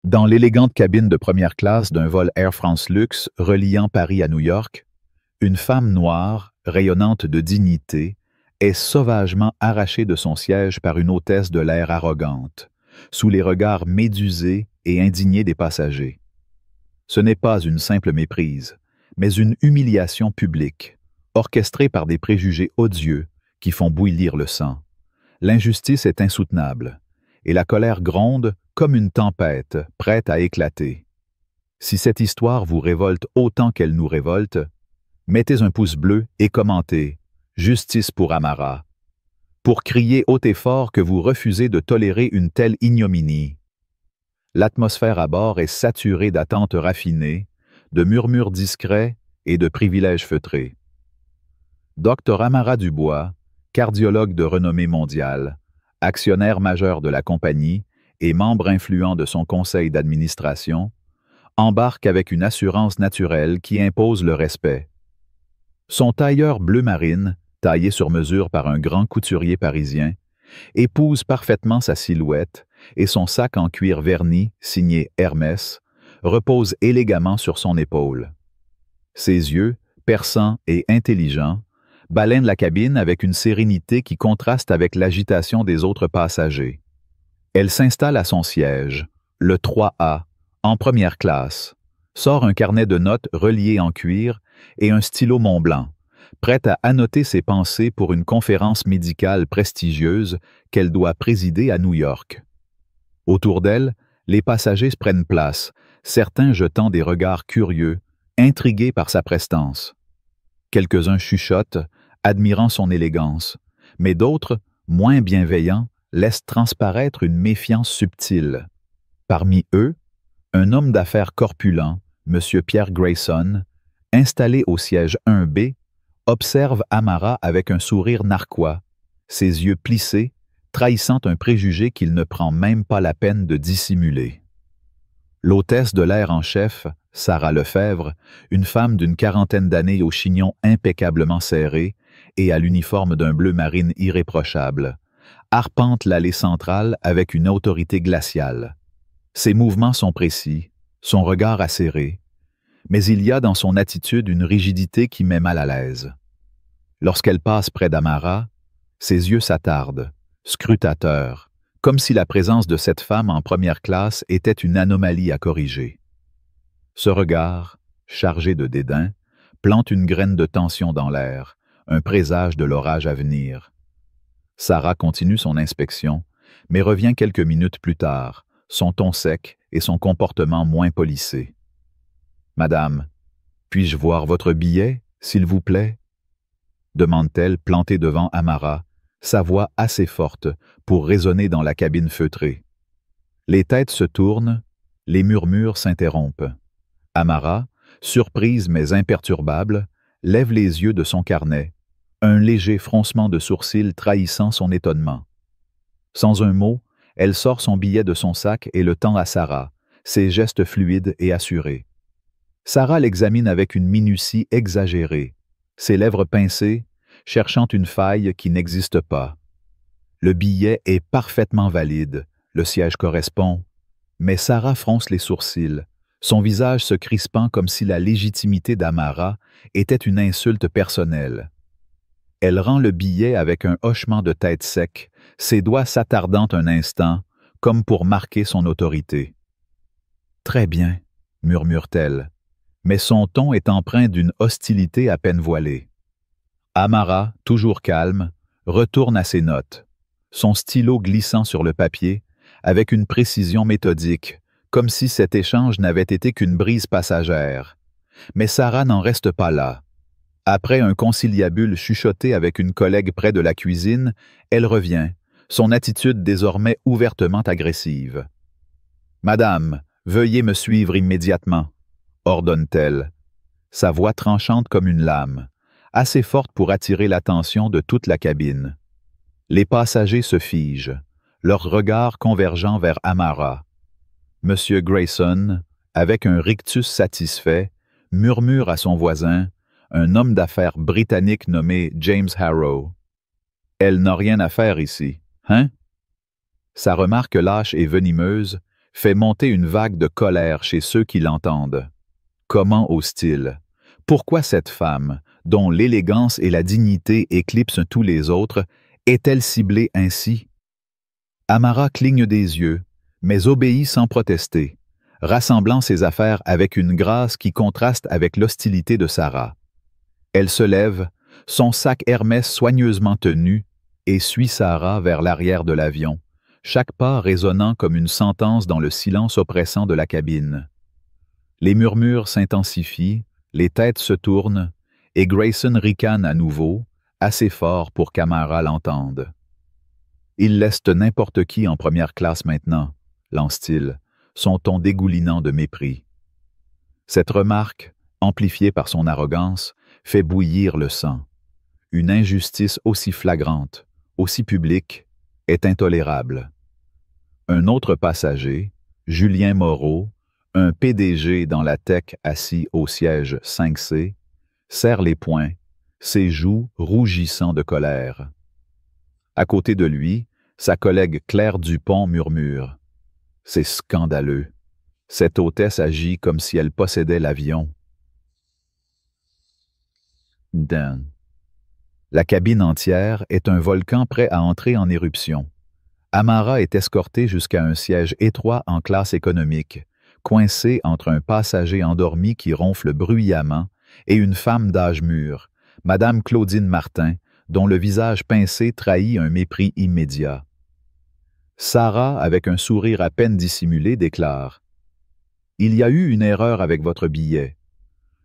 Dans l'élégante cabine de première classe d'un vol Air France Luxe reliant Paris à New York, une femme noire, rayonnante de dignité, est sauvagement arrachée de son siège par une hôtesse de l'air arrogante, sous les regards médusés et indignés des passagers. Ce n'est pas une simple méprise, mais une humiliation publique, orchestrée par des préjugés odieux qui font bouillir le sang. L'injustice est insoutenable, et la colère gronde comme une tempête prête à éclater. Si cette histoire vous révolte autant qu'elle nous révolte, mettez un pouce bleu et commentez « Justice pour Amara » pour crier haut et fort que vous refusez de tolérer une telle ignominie. L'atmosphère à bord est saturée d'attentes raffinées, de murmures discrets et de privilèges feutrés. Dr Amara Dubois, cardiologue de renommée mondiale, actionnaire majeur de la compagnie et membre influent de son conseil d'administration, embarque avec une assurance naturelle qui impose le respect. Son tailleur bleu marine, taillé sur mesure par un grand couturier parisien, épouse parfaitement sa silhouette et son sac en cuir verni, signé Hermès, repose élégamment sur son épaule. Ses yeux, perçants et intelligents, balaine la cabine avec une sérénité qui contraste avec l'agitation des autres passagers. Elle s'installe à son siège, le 3A, en première classe, sort un carnet de notes relié en cuir et un stylo Montblanc, prête à annoter ses pensées pour une conférence médicale prestigieuse qu'elle doit présider à New York. Autour d'elle, les passagers se prennent place, certains jetant des regards curieux, intrigués par sa prestance. Quelques-uns chuchotent, admirant son élégance, mais d'autres, moins bienveillants, laissent transparaître une méfiance subtile. Parmi eux, un homme d'affaires corpulent, M. Pierre Grayson, installé au siège 1B, observe Amara avec un sourire narquois, ses yeux plissés, trahissant un préjugé qu'il ne prend même pas la peine de dissimuler. L'hôtesse de l'air en chef, Sarah Lefebvre, une femme d'une quarantaine d'années au chignon impeccablement serré et à l'uniforme d'un bleu marine irréprochable, arpente l'allée centrale avec une autorité glaciale. Ses mouvements sont précis, son regard acéré, mais il y a dans son attitude une rigidité qui met mal à l'aise. Lorsqu'elle passe près d'Amara, ses yeux s'attardent, scrutateurs, comme si la présence de cette femme en première classe était une anomalie à corriger. Ce regard, chargé de dédain, plante une graine de tension dans l'air, un présage de l'orage à venir. Sarah continue son inspection, mais revient quelques minutes plus tard, son ton sec et son comportement moins polissé. « Madame, puis-je voir votre billet, s'il vous plaît ?» demande-t-elle, plantée devant Amara, sa voix assez forte pour résonner dans la cabine feutrée. Les têtes se tournent, les murmures s'interrompent. Amara, surprise mais imperturbable, lève les yeux de son carnet, un léger froncement de sourcils trahissant son étonnement. Sans un mot, elle sort son billet de son sac et le tend à Sarah, ses gestes fluides et assurés. Sarah l'examine avec une minutie exagérée, ses lèvres pincées, cherchant une faille qui n'existe pas. Le billet est parfaitement valide, le siège correspond, mais Sarah fronce les sourcils, son visage se crispant comme si la légitimité d'Amara était une insulte personnelle. Elle rend le billet avec un hochement de tête sec, ses doigts s'attardant un instant, comme pour marquer son autorité. « Très bien, » murmure-t-elle, mais son ton est empreint d'une hostilité à peine voilée. Amara, toujours calme, retourne à ses notes, son stylo glissant sur le papier, avec une précision méthodique, comme si cet échange n'avait été qu'une brise passagère. Mais Sarah n'en reste pas là. Après un conciliabule chuchoté avec une collègue près de la cuisine, elle revient, son attitude désormais ouvertement agressive. « Madame, veuillez me suivre immédiatement », ordonne-t-elle, sa voix tranchante comme une lame, assez forte pour attirer l'attention de toute la cabine. Les passagers se figent, leurs regards convergeant vers Amara. Monsieur Grayson, avec un rictus satisfait, murmure à son voisin, un homme d'affaires britannique nommé James Harrow. « Elle n'a rien à faire ici, hein ?» Sa remarque lâche et venimeuse fait monter une vague de colère chez ceux qui l'entendent. Comment ose-t-il? Pourquoi cette femme, dont l'élégance et la dignité éclipsent tous les autres, est-elle ciblée ainsi? Amara cligne des yeux, mais obéit sans protester, rassemblant ses affaires avec une grâce qui contraste avec l'hostilité de Sarah. Elle se lève, son sac Hermès soigneusement tenu, et suit Sarah vers l'arrière de l'avion, chaque pas résonnant comme une sentence dans le silence oppressant de la cabine. Les murmures s'intensifient, les têtes se tournent, et Grayson ricane à nouveau, assez fort pour qu'Amara l'entende. « Il laisse n'importe qui en première classe maintenant », lance-t-il, son ton dégoulinant de mépris. Cette remarque, amplifiée par son arrogance, fait bouillir le sang. Une injustice aussi flagrante, aussi publique, est intolérable. Un autre passager, Julien Moreau, un PDG dans la tech assis au siège 5C, serre les poings, ses joues rougissant de colère. À côté de lui, sa collègue Claire Dupont murmure. « C'est scandaleux. Cette hôtesse agit comme si elle possédait l'avion. » La cabine entière est un volcan prêt à entrer en éruption. Amara est escortée jusqu'à un siège étroit en classe économique, coincé entre un passager endormi qui ronfle bruyamment et une femme d'âge mûr, Madame Claudine Martin, dont le visage pincé trahit un mépris immédiat. Sarah, avec un sourire à peine dissimulé, déclare « Il y a eu une erreur avec votre billet.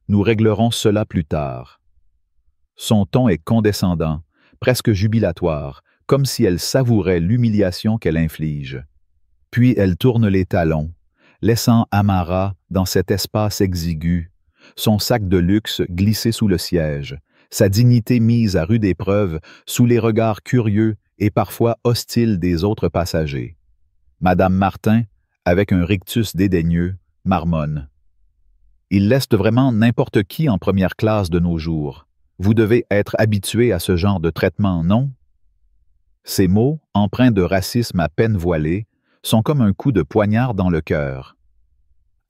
Nous réglerons cela plus tard. » Son ton est condescendant, presque jubilatoire, comme si elle savourait l'humiliation qu'elle inflige. Puis elle tourne les talons, laissant Amara dans cet espace exigu, son sac de luxe glissé sous le siège, sa dignité mise à rude épreuve sous les regards curieux et parfois hostiles des autres passagers. Madame Martin, avec un rictus dédaigneux, marmonne. « Il laisse vraiment n'importe qui en première classe de nos jours. Vous devez être habitué à ce genre de traitement, non? » Ces mots, empreints de racisme à peine voilé, sont comme un coup de poignard dans le cœur.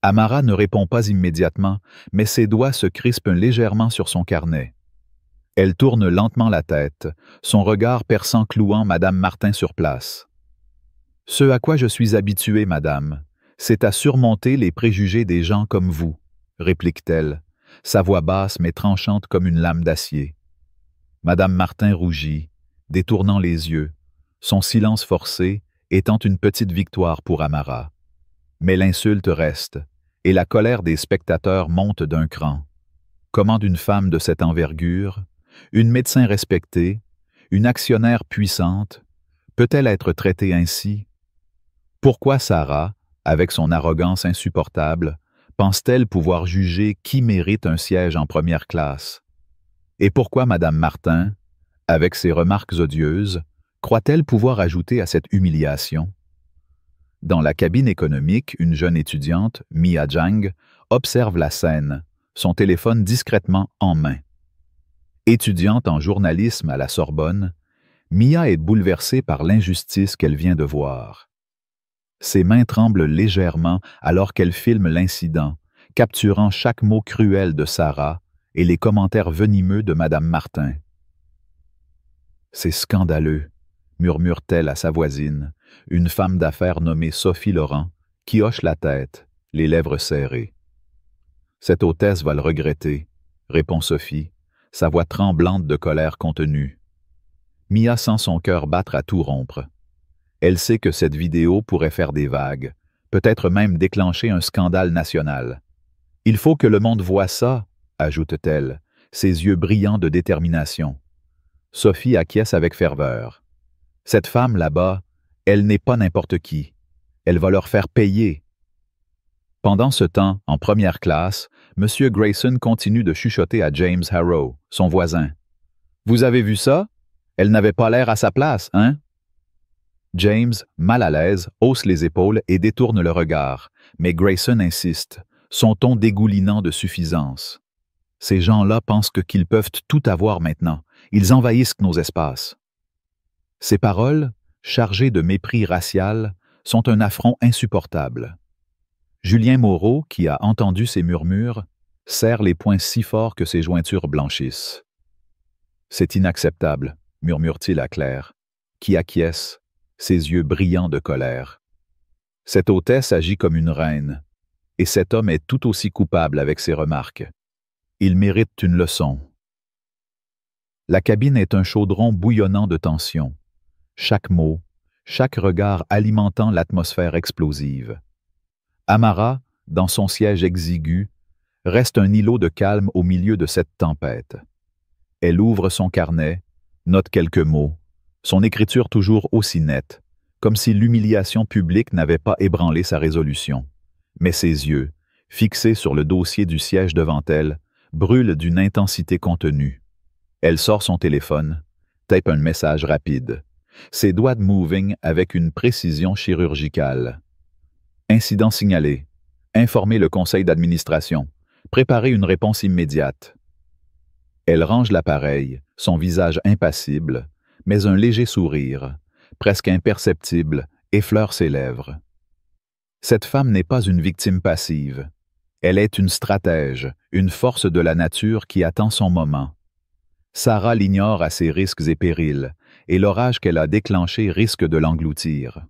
Amara ne répond pas immédiatement, mais ses doigts se crispent légèrement sur son carnet. Elle tourne lentement la tête, son regard perçant clouant Madame Martin sur place. « Ce à quoi je suis habituée, madame, c'est à surmonter les préjugés des gens comme vous, » réplique-t-elle, sa voix basse mais tranchante comme une lame d'acier. Madame Martin rougit, détournant les yeux, son silence forcé étant une petite victoire pour Amara. Mais l'insulte reste, et la colère des spectateurs monte d'un cran. Comment d'une femme de cette envergure, une médecin respectée, une actionnaire puissante, peut-elle être traitée ainsi? Pourquoi Sarah, avec son arrogance insupportable, pense-t-elle pouvoir juger qui mérite un siège en première classe? Et pourquoi Madame Martin, avec ses remarques odieuses, croit-elle pouvoir ajouter à cette humiliation? Dans la cabine économique, une jeune étudiante, Mia Jang, observe la scène, son téléphone discrètement en main. Étudiante en journalisme à la Sorbonne, Mia est bouleversée par l'injustice qu'elle vient de voir. Ses mains tremblent légèrement alors qu'elle filme l'incident, capturant chaque mot cruel de Sarah et les commentaires venimeux de Madame Martin. « C'est scandaleux », murmure-t-elle à sa voisine, une femme d'affaires nommée Sophie Laurent, qui hoche la tête, les lèvres serrées. « Cette hôtesse va le regretter », répond Sophie, sa voix tremblante de colère contenue. Mia sent son cœur battre à tout rompre. Elle sait que cette vidéo pourrait faire des vagues, peut-être même déclencher un scandale national. « Il faut que le monde voie ça », ajoute-t-elle, ses yeux brillants de détermination. Sophie acquiesce avec ferveur. Cette femme là-bas, elle n'est pas n'importe qui. Elle va leur faire payer. Pendant ce temps, en première classe, M. Grayson continue de chuchoter à James Harrow, son voisin. « Vous avez vu ça? Elle n'avait pas l'air à sa place, hein? » James, mal à l'aise, hausse les épaules et détourne le regard, mais Grayson insiste, son ton dégoulinant de suffisance. Ces gens-là pensent qu'ils peuvent tout avoir maintenant. Ils envahissent nos espaces. Ces paroles, chargées de mépris racial, sont un affront insupportable. Julien Moreau, qui a entendu ces murmures, serre les poings si fort que ses jointures blanchissent. « C'est inacceptable », murmure-t-il à Claire, qui acquiesce, ses yeux brillants de colère. Cette hôtesse agit comme une reine, et cet homme est tout aussi coupable avec ses remarques. Il mérite une leçon. La cabine est un chaudron bouillonnant de tension. Chaque mot, chaque regard alimentant l'atmosphère explosive. Amara, dans son siège exigu, reste un îlot de calme au milieu de cette tempête. Elle ouvre son carnet, note quelques mots, son écriture toujours aussi nette, comme si l'humiliation publique n'avait pas ébranlé sa résolution. Mais ses yeux, fixés sur le dossier du siège devant elle, brûlent d'une intensité contenue. Elle sort son téléphone, tape un message rapide, ses doigts moving avec une précision chirurgicale. Incident signalé. Informer le conseil d'administration. Préparer une réponse immédiate. Elle range l'appareil, son visage impassible, mais un léger sourire, presque imperceptible, effleure ses lèvres. Cette femme n'est pas une victime passive. Elle est une stratège, une force de la nature qui attend son moment. Sarah l'ignore à ses risques et périls, et l'orage qu'elle a déclenché risque de l'engloutir.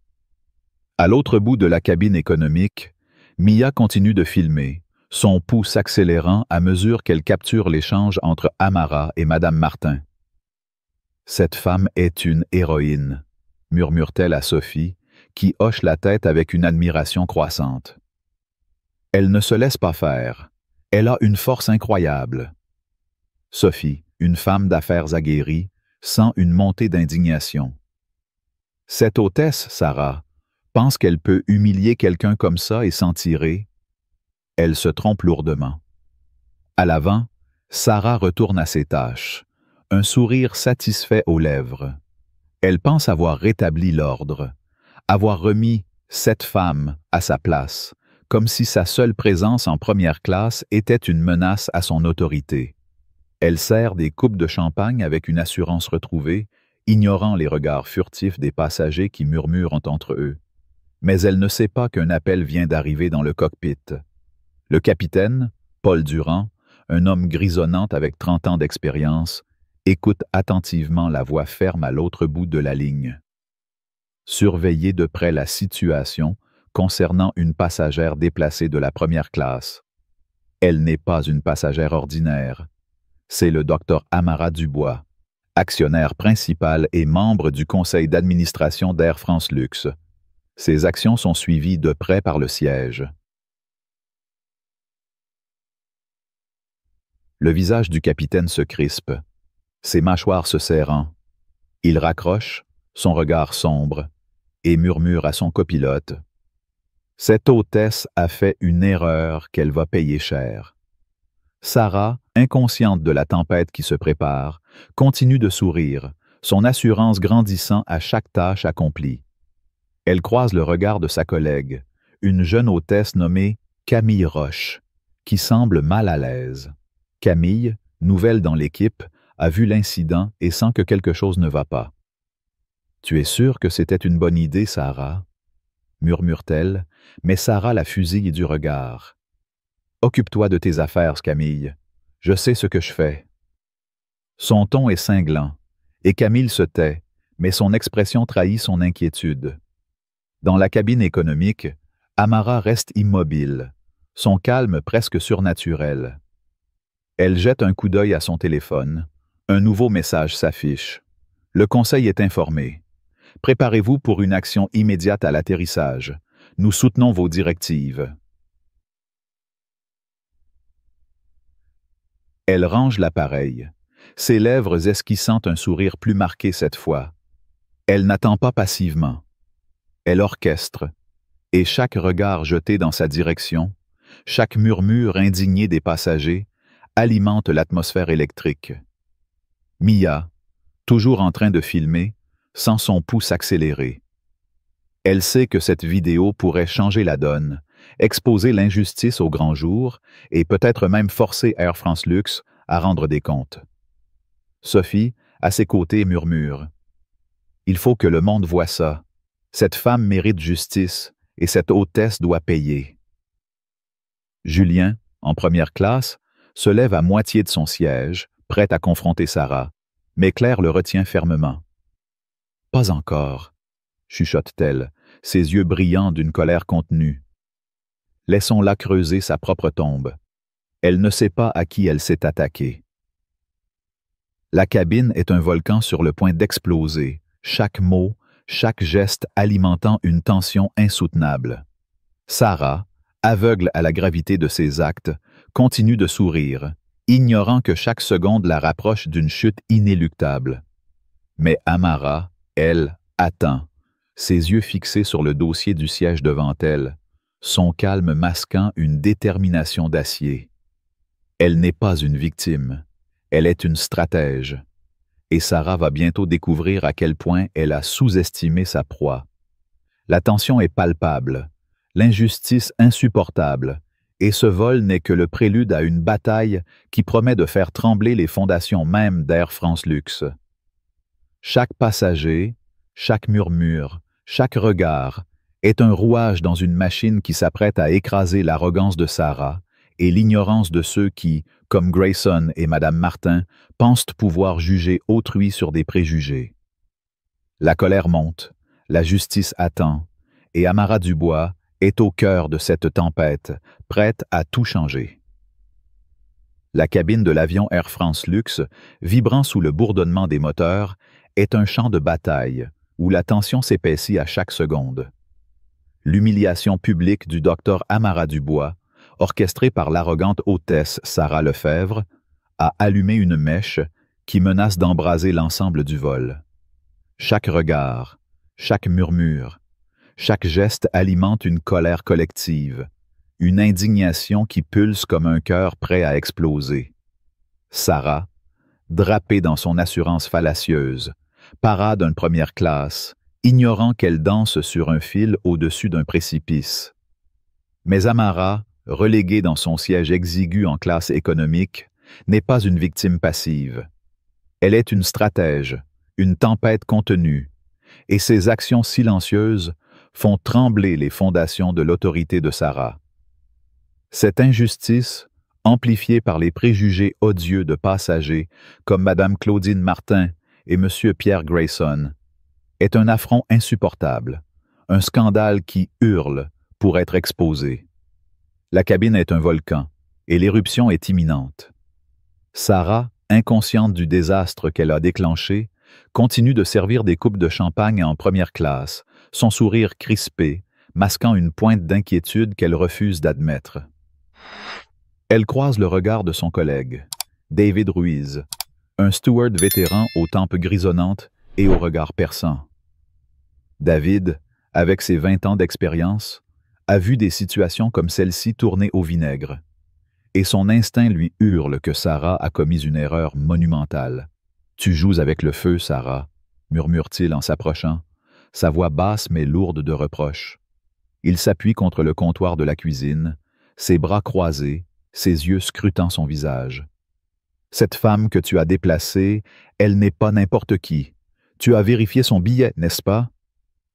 À l'autre bout de la cabine économique, Mia continue de filmer, son pouls s'accélérant à mesure qu'elle capture l'échange entre Amara et Madame Martin. « Cette femme est une héroïne », murmure-t-elle à Sophie, qui hoche la tête avec une admiration croissante. Elle ne se laisse pas faire. Elle a une force incroyable. Sophie, une femme d'affaires aguerrie, sent une montée d'indignation. Cette hôtesse, Sarah, pense qu'elle peut humilier quelqu'un comme ça et s'en tirer. Elle se trompe lourdement. À l'avant, Sarah retourne à ses tâches, un sourire satisfait aux lèvres. Elle pense avoir rétabli l'ordre, avoir remis cette femme à sa place, comme si sa seule présence en première classe était une menace à son autorité. Elle sert des coupes de champagne avec une assurance retrouvée, ignorant les regards furtifs des passagers qui murmurent entre eux. Mais elle ne sait pas qu'un appel vient d'arriver dans le cockpit. Le capitaine, Paul Durand, un homme grisonnant avec 30 ans d'expérience, écoute attentivement la voix ferme à l'autre bout de la ligne. Surveillez de près la situation concernant une passagère déplacée de la première classe. Elle n'est pas une passagère ordinaire. C'est le docteur Amara Dubois, actionnaire principal et membre du conseil d'administration d'Air France Luxe. Ses actions sont suivies de près par le siège. Le visage du capitaine se crispe, ses mâchoires se serrant. Il raccroche, son regard sombre, et murmure à son copilote. Cette hôtesse a fait une erreur qu'elle va payer cher. Sarah, inconsciente de la tempête qui se prépare, continue de sourire, son assurance grandissant à chaque tâche accomplie. Elle croise le regard de sa collègue, une jeune hôtesse nommée Camille Roche, qui semble mal à l'aise. Camille, nouvelle dans l'équipe, a vu l'incident et sent que quelque chose ne va pas. « Tu es sûre que c'était une bonne idée, Sarah ?» murmure-t-elle, mais Sarah la fusille du regard. « Occupe-toi de tes affaires, Camille. Je sais ce que je fais. » Son ton est cinglant, et Camille se tait, mais son expression trahit son inquiétude. Dans la cabine économique, Amara reste immobile, son calme presque surnaturel. Elle jette un coup d'œil à son téléphone. Un nouveau message s'affiche. Le conseil est informé. Préparez-vous pour une action immédiate à l'atterrissage. Nous soutenons vos directives. Elle range l'appareil, ses lèvres esquissant un sourire plus marqué cette fois. Elle n'attend pas passivement. Elle orchestre, et chaque regard jeté dans sa direction, chaque murmure indigné des passagers, alimente l'atmosphère électrique. Mia, toujours en train de filmer, sent son pouls s'accélérer. Elle sait que cette vidéo pourrait changer la donne, exposer l'injustice au grand jour et peut-être même forcer Air France Luxe à rendre des comptes. Sophie, à ses côtés, murmure. « Il faut que le monde voie ça. Cette femme mérite justice, et cette hôtesse doit payer. Julien, en première classe, se lève à moitié de son siège, prêt à confronter Sarah, mais Claire le retient fermement. « Pas encore », chuchote-t-elle, ses yeux brillants d'une colère contenue. Laissons-la creuser sa propre tombe. Elle ne sait pas à qui elle s'est attaquée. La cabine est un volcan sur le point d'exploser, chaque mot, chaque geste alimentant une tension insoutenable. Sarah, aveugle à la gravité de ses actes, continue de sourire, ignorant que chaque seconde la rapproche d'une chute inéluctable. Mais Amara, elle, attend, ses yeux fixés sur le dossier du siège devant elle, son calme masquant une détermination d'acier. Elle n'est pas une victime, elle est une stratège. Et Sarah va bientôt découvrir à quel point elle a sous-estimé sa proie. La tension est palpable, l'injustice insupportable, et ce vol n'est que le prélude à une bataille qui promet de faire trembler les fondations mêmes d'Air France Luxe. Chaque passager, chaque murmure, chaque regard est un rouage dans une machine qui s'apprête à écraser l'arrogance de Sarah et l'ignorance de ceux qui, comme Grayson et Madame Martin, pensent pouvoir juger autrui sur des préjugés. La colère monte, la justice attend, et Amara Dubois est au cœur de cette tempête, prête à tout changer. La cabine de l'avion Air France Luxe, vibrant sous le bourdonnement des moteurs, est un champ de bataille où la tension s'épaissit à chaque seconde. L'humiliation publique du docteur Amara Dubois, orchestrée par l'arrogante hôtesse Sarah Lefebvre, a allumé une mèche qui menace d'embraser l'ensemble du vol. Chaque regard, chaque murmure, chaque geste alimente une colère collective, une indignation qui pulse comme un cœur prêt à exploser. Sarah, drapée dans son assurance fallacieuse, parade en première classe, ignorant qu'elle danse sur un fil au-dessus d'un précipice. Mais Amara, reléguée dans son siège exigu en classe économique, n'est pas une victime passive. Elle est une stratège, une tempête contenue, et ses actions silencieuses font trembler les fondations de l'autorité de Sarah. Cette injustice, amplifiée par les préjugés odieux de passagers comme Madame Claudine Martin et Monsieur Pierre Grayson, est un affront insupportable, un scandale qui hurle pour être exposé. La cabine est un volcan, et l'éruption est imminente. Sarah, inconsciente du désastre qu'elle a déclenché, continue de servir des coupes de champagne en première classe, son sourire crispé, masquant une pointe d'inquiétude qu'elle refuse d'admettre. Elle croise le regard de son collègue, David Ruiz, un steward vétéran aux tempes grisonnantes et au regard perçant. David, avec ses 20 ans d'expérience, a vu des situations comme celle-ci tourner au vinaigre, et son instinct lui hurle que Sarah a commis une erreur monumentale. « Tu joues avec le feu, Sarah », murmure-t-il en s'approchant, sa voix basse mais lourde de reproches. Il s'appuie contre le comptoir de la cuisine, ses bras croisés, ses yeux scrutant son visage. « Cette femme que tu as déplacée, elle n'est pas n'importe qui. Tu as vérifié son billet, n'est-ce pas ?»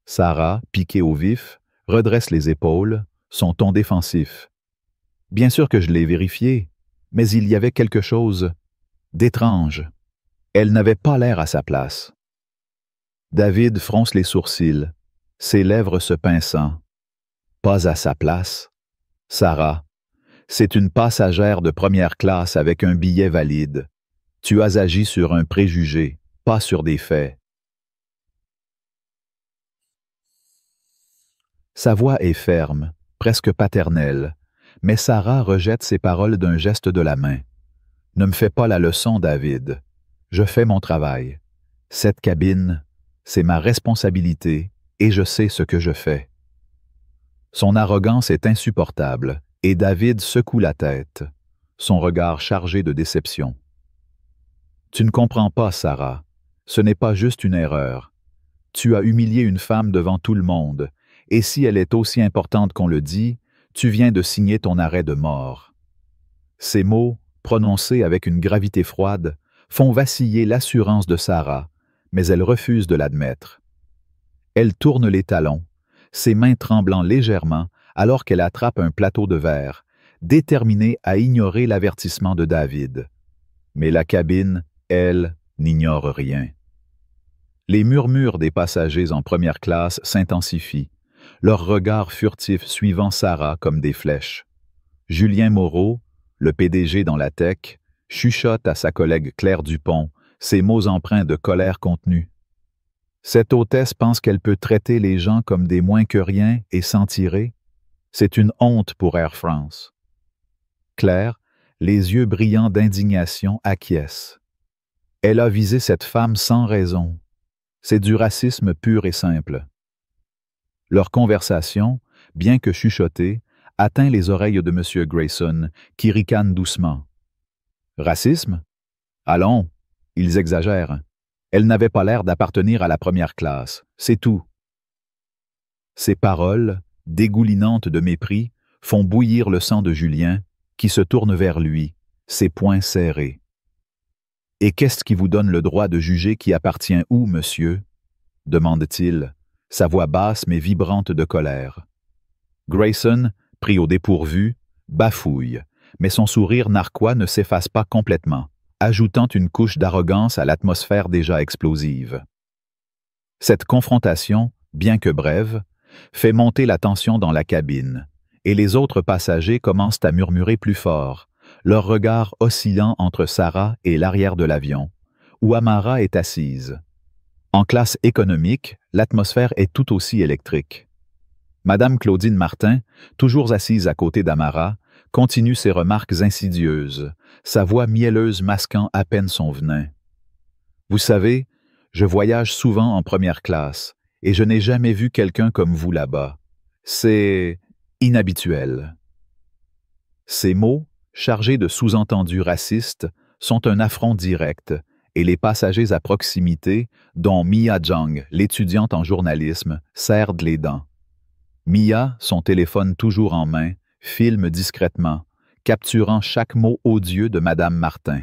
Sarah, piquée au vif, redresse les épaules, son ton défensif. « Bien sûr que je l'ai vérifié, mais il y avait quelque chose d'étrange. Elle n'avait pas l'air à sa place. » David fronce les sourcils, ses lèvres se pinçant. « Pas à sa place. Sarah, c'est une passagère de première classe avec un billet valide. Tu as agi sur un préjugé, pas sur des faits. » Sa voix est ferme, presque paternelle, mais Sarah rejette ses paroles d'un geste de la main. « Ne me fais pas la leçon, David. Je fais mon travail. Cette cabine, c'est ma responsabilité et je sais ce que je fais. » Son arrogance est insupportable et David secoue la tête, son regard chargé de déception. « Tu ne comprends pas, Sarah. Ce n'est pas juste une erreur. Tu as humilié une femme devant tout le monde, et si elle est aussi importante qu'on le dit, tu viens de signer ton arrêt de mort. » Ces mots, prononcés avec une gravité froide, font vaciller l'assurance de Sarah, mais elle refuse de l'admettre. Elle tourne les talons, ses mains tremblant légèrement alors qu'elle attrape un plateau de verre, déterminée à ignorer l'avertissement de David. Mais la cabine, elle, n'ignore rien. Les murmures des passagers en première classe s'intensifient, leurs regards furtifs suivant Sarah comme des flèches. Julien Moreau, le PDG dans la tech, chuchote à sa collègue Claire Dupont, ses mots empreints de colère contenue. Cette hôtesse pense qu'elle peut traiter les gens comme des moins que rien et s'en tirer. C'est une honte pour Air France. Claire, les yeux brillants d'indignation, acquiesce. Elle a visé cette femme sans raison. C'est du racisme pur et simple. Leur conversation, bien que chuchotée, atteint les oreilles de M. Grayson, qui ricane doucement. Racisme? Allons, ils exagèrent. Elle n'avait pas l'air d'appartenir à la première classe, c'est tout. Ces paroles, dégoulinantes de mépris, font bouillir le sang de Julien, qui se tourne vers lui, ses poings serrés. « Et qu'est-ce qui vous donne le droit de juger qui appartient où, monsieur ?» demande-t-il, sa voix basse mais vibrante de colère. Grayson, pris au dépourvu, bafouille, mais son sourire narquois ne s'efface pas complètement, ajoutant une couche d'arrogance à l'atmosphère déjà explosive. Cette confrontation, bien que brève, fait monter la tension dans la cabine, et les autres passagers commencent à murmurer plus fort, leur regard oscillant entre Sarah et l'arrière de l'avion, où Amara est assise. En classe économique, l'atmosphère est tout aussi électrique. Madame Claudine Martin, toujours assise à côté d'Amara, continue ses remarques insidieuses, sa voix mielleuse masquant à peine son venin. « Vous savez, je voyage souvent en première classe, et je n'ai jamais vu quelqu'un comme vous là-bas. C'est inhabituel. » Ces mots, chargés de sous-entendus racistes, sont un affront direct, et les passagers à proximité, dont Mia Zhang, l'étudiante en journalisme, serrent les dents. Mia, son téléphone toujours en main, filme discrètement, capturant chaque mot odieux de Madame Martin.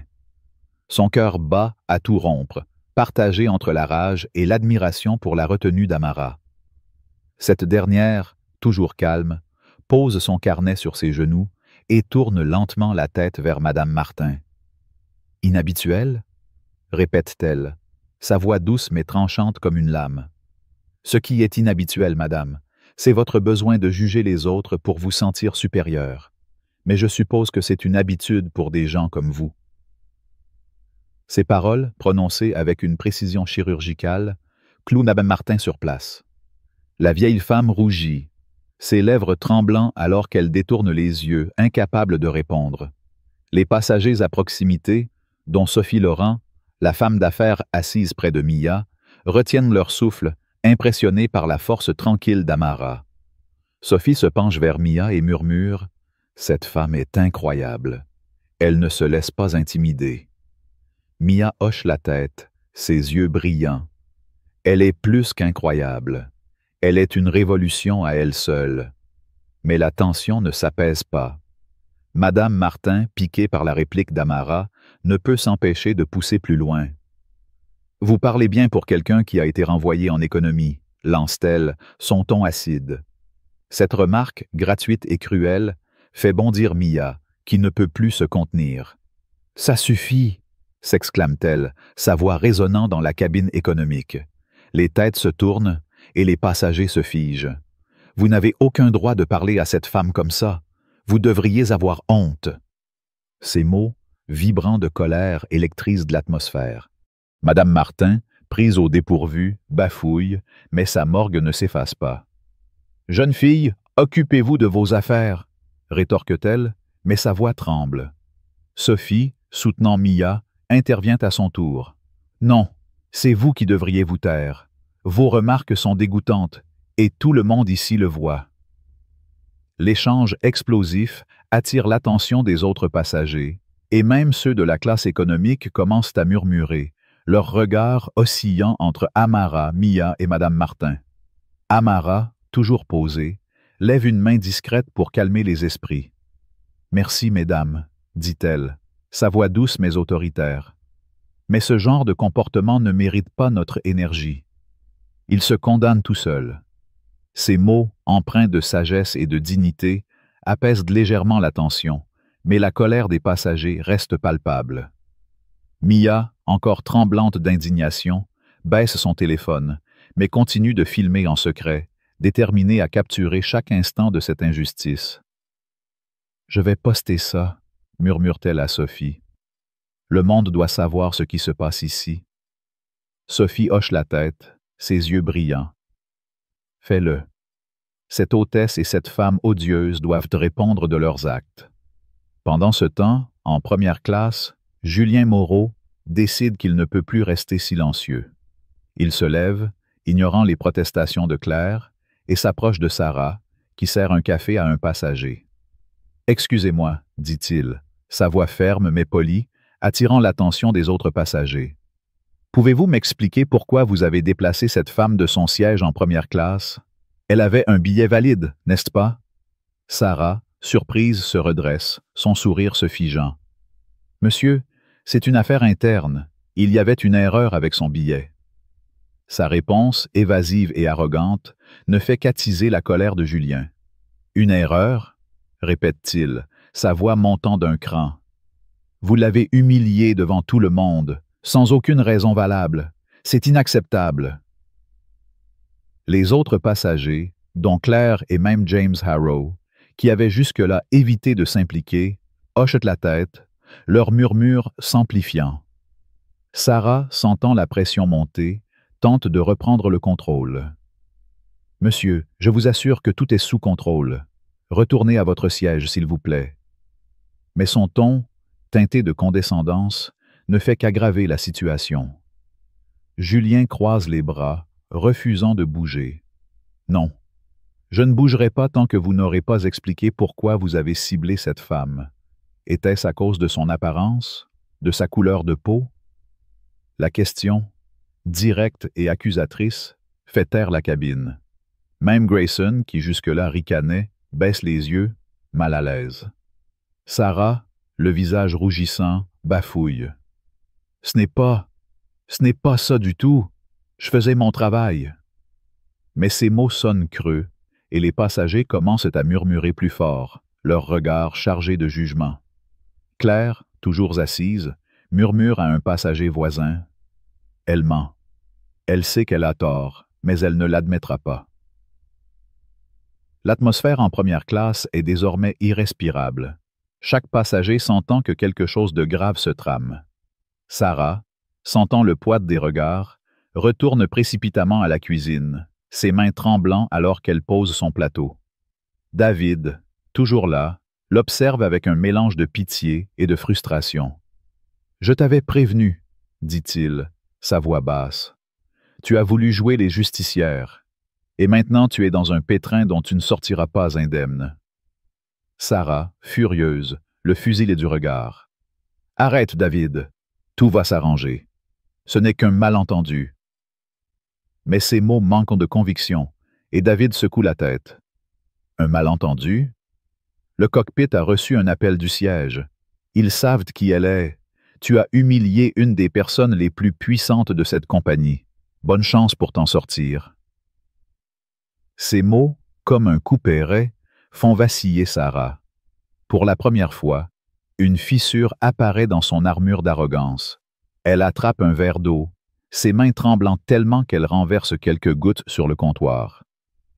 Son cœur bat à tout rompre, partagé entre la rage et l'admiration pour la retenue d'Amara. Cette dernière, toujours calme, pose son carnet sur ses genoux et tourne lentement la tête vers Madame Martin. « Inhabituel ?» répète-t-elle, sa voix douce mais tranchante comme une lame. « Ce qui est inhabituel, madame, c'est votre besoin de juger les autres pour vous sentir supérieur. Mais je suppose que c'est une habitude pour des gens comme vous. » Ces paroles, prononcées avec une précision chirurgicale, clouent Madame Martin sur place. La vieille femme rougit, ses lèvres tremblant alors qu'elle détourne les yeux, incapable de répondre. Les passagers à proximité, dont Sophie Laurent, la femme d'affaires assise près de Mia, retiennent leur souffle, impressionnés par la force tranquille d'Amara. Sophie se penche vers Mia et murmure « Cette femme est incroyable. Elle ne se laisse pas intimider. » Mia hoche la tête, ses yeux brillants. Elle est plus qu'incroyable. Elle est une révolution à elle seule. Mais la tension ne s'apaise pas. Madame Martin, piquée par la réplique d'Amara, ne peut s'empêcher de pousser plus loin. « Vous parlez bien pour quelqu'un qui a été renvoyé en économie, » lance-t-elle, son ton acide. Cette remarque, gratuite et cruelle, fait bondir Mia, qui ne peut plus se contenir. « Ça suffit !» s'exclame-t-elle, sa voix résonnant dans la cabine économique. Les têtes se tournent et les passagers se figent. « Vous n'avez aucun droit de parler à cette femme comme ça. Vous devriez avoir honte. » Ces mots, vibrants de colère, électrisent de l'atmosphère. Madame Martin, prise au dépourvu, bafouille, mais sa morgue ne s'efface pas. « Jeune fille, occupez-vous de vos affaires !» rétorque-t-elle, mais sa voix tremble. Sophie, soutenant Mia, intervient à son tour. « Non, c'est vous qui devriez vous taire. Vos remarques sont dégoûtantes, et tout le monde ici le voit. » L'échange explosif attire l'attention des autres passagers, et même ceux de la classe économique commencent à murmurer, leurs regards oscillant entre Amara, Mia et Madame Martin. Amara, toujours posée, lève une main discrète pour calmer les esprits. « Merci, mesdames, » dit-elle, sa voix douce mais autoritaire. « Mais ce genre de comportement ne mérite pas notre énergie. » Il se condamne tout seul. Ses mots, empreints de sagesse et de dignité, apaisent légèrement la tension, mais la colère des passagers reste palpable. Mia, encore tremblante d'indignation, baisse son téléphone, mais continue de filmer en secret, déterminée à capturer chaque instant de cette injustice. « Je vais poster ça », murmure-t-elle à Sophie. « Le monde doit savoir ce qui se passe ici. » Sophie hoche la tête, ses yeux brillants. « Fais-le. Cette hôtesse et cette femme odieuse doivent te répondre de leurs actes. » Pendant ce temps, en première classe, Julien Moreau décide qu'il ne peut plus rester silencieux. Il se lève, ignorant les protestations de Claire, et s'approche de Sarah, qui sert un café à un passager. « Excusez-moi, dit-il, sa voix ferme mais polie, attirant l'attention des autres passagers. « Pouvez-vous m'expliquer pourquoi vous avez déplacé cette femme de son siège en première classe? Elle avait un billet valide, n'est-ce pas? » Sarah, surprise, se redresse, son sourire se figeant. « Monsieur, c'est une affaire interne. Il y avait une erreur avec son billet. » Sa réponse, évasive et arrogante, ne fait qu'attiser la colère de Julien. « Une erreur ?» répète-t-il, sa voix montant d'un cran. « Vous l'avez humiliée devant tout le monde, sans aucune raison valable. C'est inacceptable. » Les autres passagers, dont Claire et même James Harrow, qui avaient jusque-là évité de s'impliquer, hochent la tête, leur murmure s'amplifiant. Sarah, sentant la pression monter, tente de reprendre le contrôle. « Monsieur, je vous assure que tout est sous contrôle. Retournez à votre siège, s'il vous plaît. » Mais son ton, teinté de condescendance, ne fait qu'aggraver la situation. Julien croise les bras, refusant de bouger. « Non, je ne bougerai pas tant que vous n'aurez pas expliqué pourquoi vous avez ciblé cette femme. Était-ce à cause de son apparence, de sa couleur de peau? » La question, directe et accusatrice, fait taire la cabine. Même Grayson, qui jusque-là ricanait, baisse les yeux, mal à l'aise. Sarah, le visage rougissant, bafouille. « Ce n'est pas ça du tout. Je faisais mon travail. » Mais ces mots sonnent creux, et les passagers commencent à murmurer plus fort, leurs regards chargés de jugement. Claire, toujours assise, murmure à un passager voisin. Elle ment. Elle sait qu'elle a tort, mais elle ne l'admettra pas. L'atmosphère en première classe est désormais irrespirable. Chaque passager sentant que quelque chose de grave se trame. Sarah, sentant le poids des regards, retourne précipitamment à la cuisine, ses mains tremblant alors qu'elle pose son plateau. David, toujours là, l'observe avec un mélange de pitié et de frustration. « Je t'avais prévenu, » dit-il, sa voix basse. « Tu as voulu jouer les justicières, et maintenant tu es dans un pétrin dont tu ne sortiras pas indemne. » Sarah, furieuse, le fusille du regard. « Arrête, David, tout va s'arranger. Ce n'est qu'un malentendu. » Mais ces mots manquent de conviction, et David secoue la tête. « Un malentendu? Le cockpit a reçu un appel du siège. Ils savent qui elle est. Tu as humilié une des personnes les plus puissantes de cette compagnie. Bonne chance pour t'en sortir. » Ces mots, comme un coup ferré, font vaciller Sarah. Pour la première fois, une fissure apparaît dans son armure d'arrogance. Elle attrape un verre d'eau, ses mains tremblant tellement qu'elle renverse quelques gouttes sur le comptoir.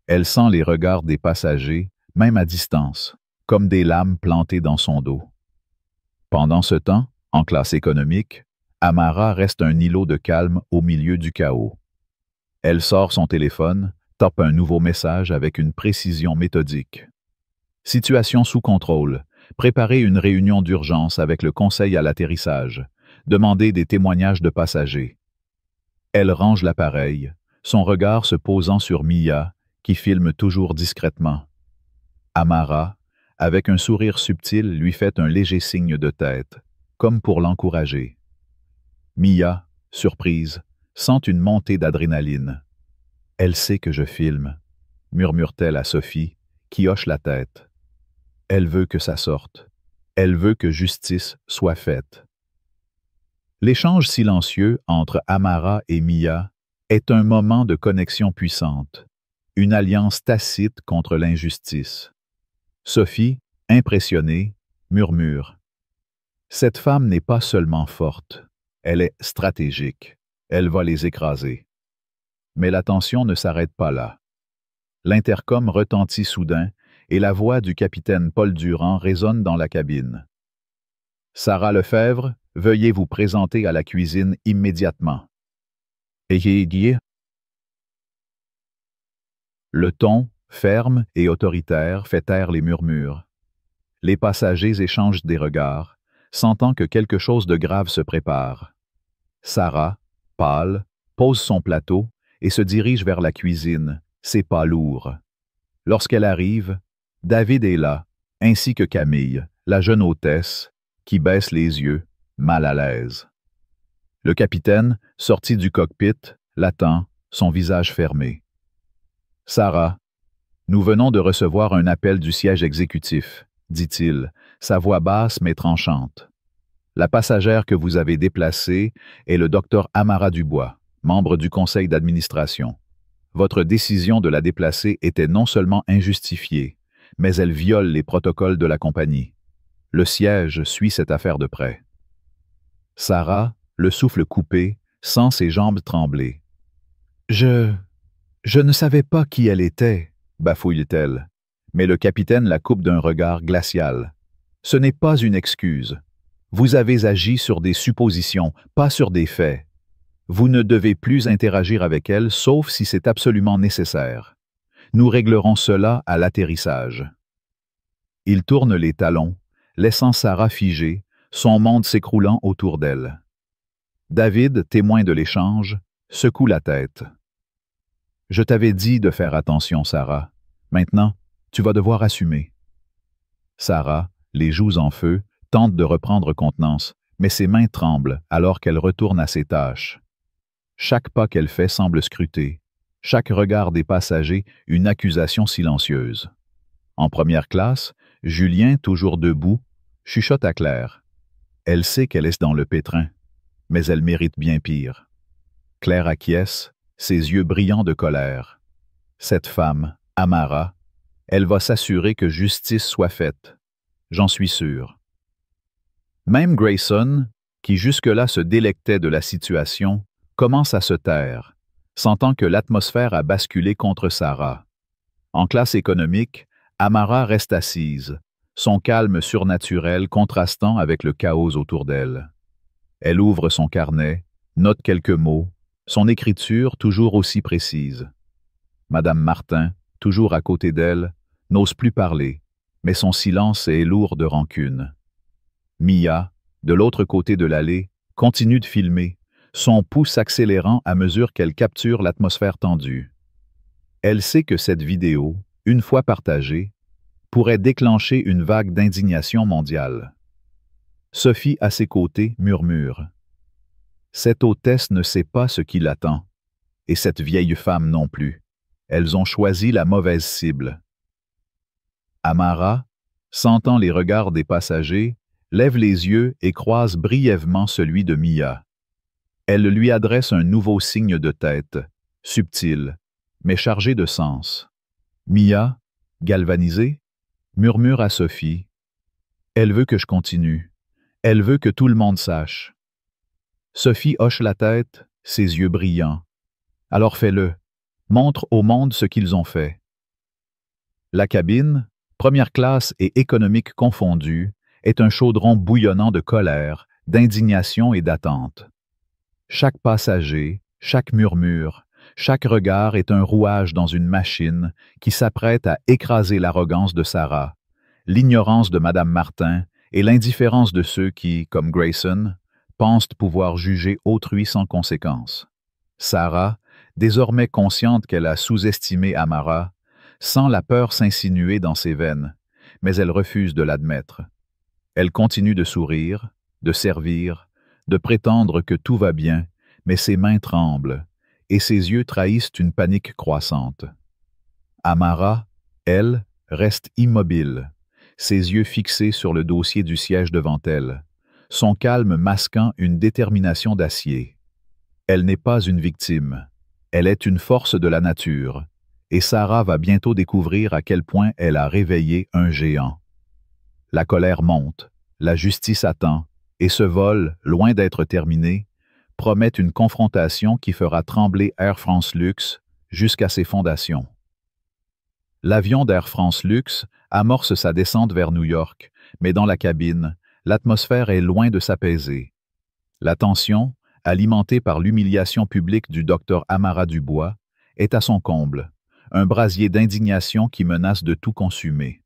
Elle sent les regards des passagers, même à distance, comme des lames plantées dans son dos. Pendant ce temps, en classe économique, Amara reste un îlot de calme au milieu du chaos. Elle sort son téléphone, tape un nouveau message avec une précision méthodique. Situation sous contrôle. Préparer une réunion d'urgence avec le conseil à l'atterrissage. Demander des témoignages de passagers. Elle range l'appareil, son regard se posant sur Mia, qui filme toujours discrètement. Amara, avec un sourire subtil, lui fait un léger signe de tête, comme pour l'encourager. Mia, surprise, sent une montée d'adrénaline. « Elle sait que je filme », murmure-t-elle à Sophie, qui hoche la tête. Elle veut que ça sorte. Elle veut que justice soit faite. L'échange silencieux entre Amara et Mia est un moment de connexion puissante, une alliance tacite contre l'injustice. Sophie, impressionnée, murmure. Cette femme n'est pas seulement forte, elle est stratégique. Elle va les écraser. Mais la tension ne s'arrête pas là. L'intercom retentit soudain et la voix du capitaine Paul Durand résonne dans la cabine. Sarah Lefebvre, veuillez vous présenter à la cuisine immédiatement. Ayez dit. Le ton, ferme et autoritaire, fait taire les murmures. Les passagers échangent des regards, sentant que quelque chose de grave se prépare. Sarah, pâle, pose son plateau et se dirige vers la cuisine, ses pas lourds. Lorsqu'elle arrive, David est là, ainsi que Camille, la jeune hôtesse, qui baisse les yeux, mal à l'aise. Le capitaine, sorti du cockpit, l'attend, son visage fermé. « Sarah, nous venons de recevoir un appel du siège exécutif, » dit-il, sa voix basse mais tranchante. « La passagère que vous avez déplacée est le docteur Amara Dubois, membre du conseil d'administration. Votre décision de la déplacer était non seulement injustifiée, mais elle viole les protocoles de la compagnie. Le siège suit cette affaire de près. » Sarah, le souffle coupé, sent ses jambes trembler. « Je ne savais pas qui elle était, » bafouille-t-elle, mais le capitaine la coupe d'un regard glacial. « Ce n'est pas une excuse. Vous avez agi sur des suppositions, pas sur des faits. Vous ne devez plus interagir avec elle, sauf si c'est absolument nécessaire. Nous réglerons cela à l'atterrissage. » Il tourne les talons, laissant Sarah figée, son monde s'écroulant autour d'elle. David, témoin de l'échange, secoue la tête. « Je t'avais dit de faire attention, Sarah. Maintenant, tu vas devoir assumer. » Sarah, les joues en feu, tente de reprendre contenance, mais ses mains tremblent alors qu'elle retourne à ses tâches. Chaque pas qu'elle fait semble scruté, chaque regard des passagers une accusation silencieuse. En première classe, Julien, toujours debout, chuchote à Claire. Elle sait qu'elle est dans le pétrin, mais elle mérite bien pire. Claire acquiesce, ses yeux brillants de colère. Cette femme, Amara, elle va s'assurer que justice soit faite. J'en suis sûr. Même Grayson, qui jusque-là se délectait de la situation, commence à se taire, sentant que l'atmosphère a basculé contre Sarah. En classe économique, Amara reste assise, son calme surnaturel contrastant avec le chaos autour d'elle. Elle ouvre son carnet, note quelques mots, son écriture toujours aussi précise. Madame Martin, toujours à côté d'elle, n'ose plus parler, mais son silence est lourd de rancune. Mia, de l'autre côté de l'allée, continue de filmer, son pouls s'accélérant à mesure qu'elle capture l'atmosphère tendue. Elle sait que cette vidéo, une fois partagée, pourrait déclencher une vague d'indignation mondiale. Sophie, à ses côtés, murmure. Cette hôtesse ne sait pas ce qui l'attend, et cette vieille femme non plus. Elles ont choisi la mauvaise cible. Amara, sentant les regards des passagers, lève les yeux et croise brièvement celui de Mia. Elle lui adresse un nouveau signe de tête, subtil, mais chargé de sens. Mia, galvanisée, murmure à Sophie. Elle veut que je continue. Elle veut que tout le monde sache. Sophie hoche la tête, ses yeux brillants. Alors fais-le. Montre au monde ce qu'ils ont fait. La cabine, première classe et économique confondue, est un chaudron bouillonnant de colère, d'indignation et d'attente. Chaque passager, chaque murmure, chaque regard est un rouage dans une machine qui s'apprête à écraser l'arrogance de Sarah, l'ignorance de Madame Martin et l'indifférence de ceux qui, comme Grayson, pensent pouvoir juger autrui sans conséquence. Sarah, désormais consciente qu'elle a sous-estimé Amara, sent la peur s'insinuer dans ses veines, mais elle refuse de l'admettre. Elle continue de sourire, de servir, de prétendre que tout va bien, mais ses mains tremblent, et ses yeux trahissent une panique croissante. Amara, elle, reste immobile, ses yeux fixés sur le dossier du siège devant elle, son calme masquant une détermination d'acier. Elle n'est pas une victime, Elle est une force de la nature, et Sarah va bientôt découvrir à quel point elle a réveillé un géant. La colère monte, la justice attend, et ce vol, loin d'être terminé, promet une confrontation qui fera trembler Air France Luxe jusqu'à ses fondations. L'avion d'Air France Luxe amorce sa descente vers New York, mais dans la cabine, l'atmosphère est loin de s'apaiser. La tension, alimentée par l'humiliation publique du docteur Amara Dubois, est à son comble, un brasier d'indignation qui menace de tout consumer.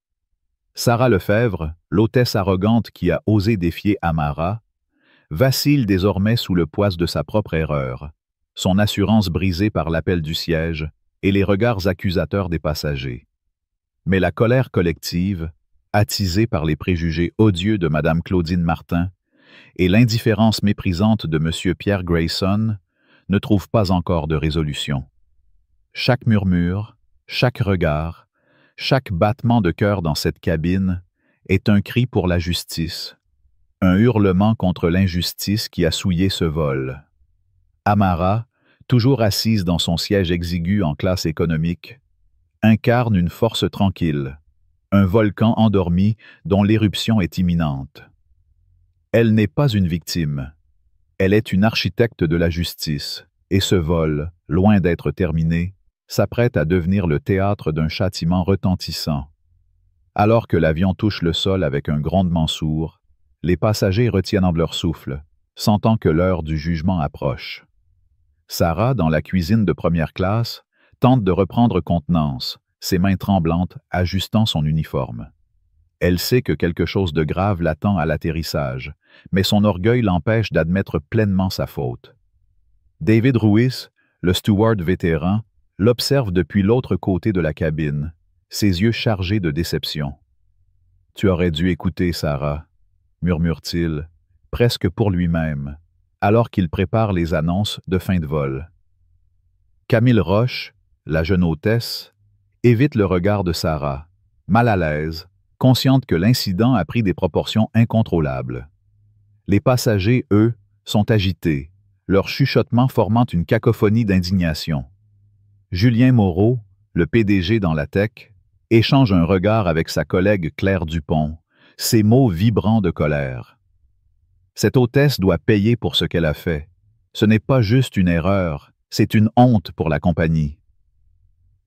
Sarah Lefebvre, l'hôtesse arrogante qui a osé défier Amara, vacille désormais sous le poids de sa propre erreur, son assurance brisée par l'appel du siège et les regards accusateurs des passagers. Mais la colère collective, attisée par les préjugés odieux de Mme Claudine Martin et l'indifférence méprisante de M. Pierre Grayson, ne trouve pas encore de résolution. Chaque murmure, chaque regard, chaque battement de cœur dans cette cabine est un cri pour la justice, un hurlement contre l'injustice qui a souillé ce vol. Amara, toujours assise dans son siège exigu en classe économique, incarne une force tranquille, un volcan endormi dont l'éruption est imminente. Elle n'est pas une victime, elle est une architecte de la justice, et ce vol, loin d'être terminé, s'apprête à devenir le théâtre d'un châtiment retentissant. Alors que l'avion touche le sol avec un grondement sourd, les passagers retiennent leur souffle, sentant que l'heure du jugement approche. Sarah, dans la cuisine de première classe, tente de reprendre contenance, ses mains tremblantes ajustant son uniforme. Elle sait que quelque chose de grave l'attend à l'atterrissage, mais son orgueil l'empêche d'admettre pleinement sa faute. David Ruiz, le steward vétéran, l'observe depuis l'autre côté de la cabine, ses yeux chargés de déception. « Tu aurais dû écouter, Sarah », murmure-t-il, presque pour lui-même, alors qu'il prépare les annonces de fin de vol. Camille Roche, la jeune hôtesse, évite le regard de Sarah, mal à l'aise, consciente que l'incident a pris des proportions incontrôlables. Les passagers, eux, sont agités, leur chuchotement formant une cacophonie d'indignation. Julien Moreau, le PDG dans la tech, échange un regard avec sa collègue Claire Dupont, ses mots vibrants de colère. Cette hôtesse doit payer pour ce qu'elle a fait. Ce n'est pas juste une erreur, c'est une honte pour la compagnie.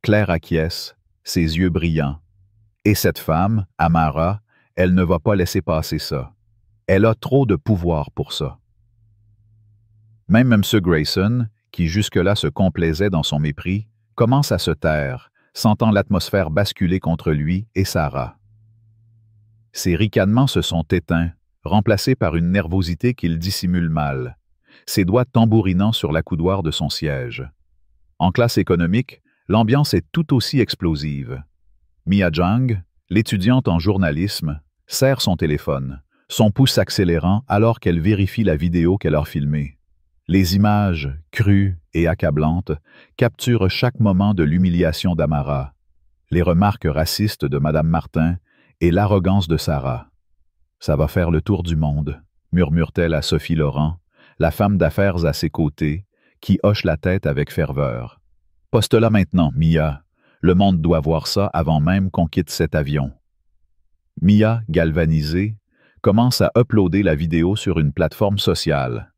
Claire acquiesce, ses yeux brillants. Et cette femme, Amara, elle ne va pas laisser passer ça. Elle a trop de pouvoir pour ça. Même M. Grayson, qui jusque-là se complaisait dans son mépris, commence à se taire, sentant l'atmosphère basculer contre lui et Sarah. Ses ricanements se sont éteints, remplacés par une nervosité qu'il dissimule mal, ses doigts tambourinant sur l'accoudoir de son siège. En classe économique, l'ambiance est tout aussi explosive. Mia Jang, l'étudiante en journalisme, serre son téléphone, son pouce accélérant alors qu'elle vérifie la vidéo qu'elle a filmée. Les images, crues et accablantes, capturent chaque moment de l'humiliation d'Amara, les remarques racistes de Mme Martin et l'arrogance de Sarah. « Ça va faire le tour du monde », murmure-t-elle à Sophie Laurent, la femme d'affaires à ses côtés, qui hoche la tête avec ferveur. « Poste-la maintenant, Mia. Le monde doit voir ça avant même qu'on quitte cet avion. » Mia, galvanisée, commence à uploader la vidéo sur une plateforme sociale,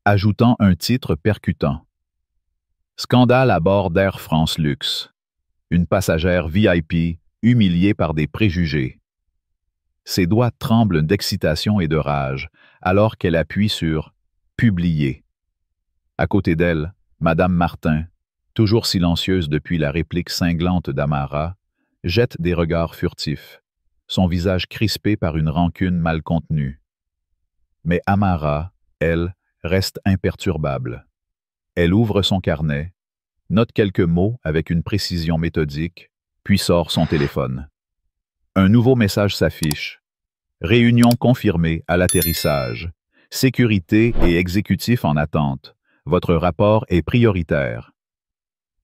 ajoutant un titre percutant. « Scandale à bord d'Air France Luxe. Une passagère VIP humiliée par des préjugés. » Ses doigts tremblent d'excitation et de rage, alors qu'elle appuie sur « Publier ». À côté d'elle, Madame Martin, toujours silencieuse depuis la réplique cinglante d'Amara, jette des regards furtifs, son visage crispé par une rancune mal contenue. Mais Amara, elle, reste imperturbable. Elle ouvre son carnet, note quelques mots avec une précision méthodique, puis sort son téléphone. Un nouveau message s'affiche. Réunion confirmée à l'atterrissage. Sécurité et exécutif en attente. Votre rapport est prioritaire.